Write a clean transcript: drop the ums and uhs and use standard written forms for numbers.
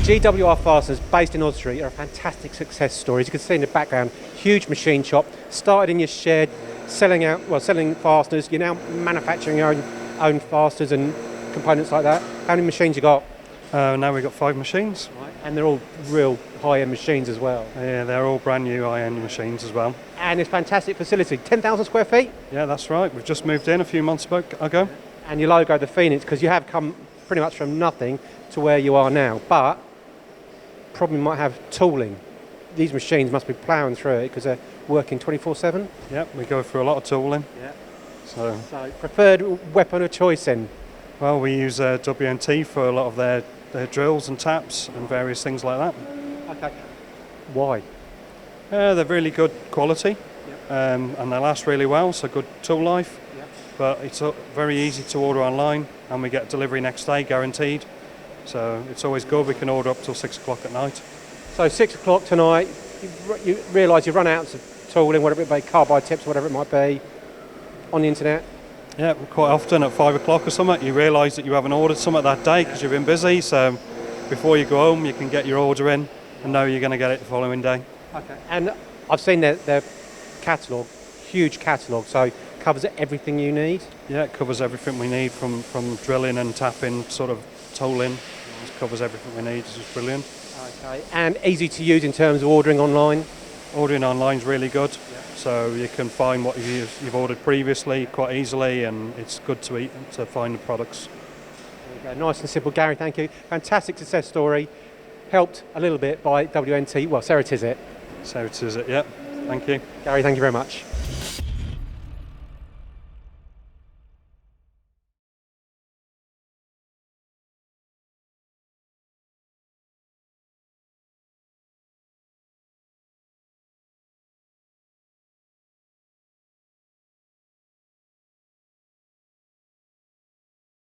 GWR Fasteners, based in Oswestry, are a fantastic success story. As you can see in the background, huge machine shop, started in your shed, selling fasteners. You're now manufacturing your own fasteners and components like that. How many machines you got? Now we've got 5 machines. Right. And they're all real high-end machines as well. Yeah, they're all brand new high-end machines as well. And it's a fantastic facility, 10,000 square feet. Yeah, that's right. We've just moved in a few months ago. And your logo, the Phoenix, because you have come pretty much from nothing to where you are now. But probably might have tooling. These machines must be ploughing through it because they're working 24/7. Yeah, we go through a lot of tooling. Yeah. So preferred weapon of choice then? Well, we use WNT for a lot of their drills and taps and various things like that. Okay. Why? They're really good quality, and they last really well, so good tool life. Yep. But it's very easy to order online, and we get delivery next day, guaranteed. So it's always good. We can order up till 6 o'clock at night. So 6 o'clock tonight, you realise you've run out of tooling, whatever it may be, carbide tips, whatever it might be, on the internet. Yeah, quite often at 5 o'clock or something, you realise that you haven't ordered something that day because you've been busy. So before you go home, you can get your order in and know you're going to get it the following day. Okay. And I've seen their catalogue, huge catalogue, so covers everything you need. Yeah, it covers everything we need from drilling and tapping, sort of tooling. It covers everything we need. It's just brilliant. Okay. And easy to use in terms of ordering online. Ordering online is really good. Yeah. So you can find what you've ordered previously quite easily, and it's good to find the products. There you go. Nice and simple, Gary. Thank you. Fantastic success story. Helped a little bit by WNT. Well, Sarah Tizet. Sarah Tizet, yeah. Thank you. Gary, thank you very much.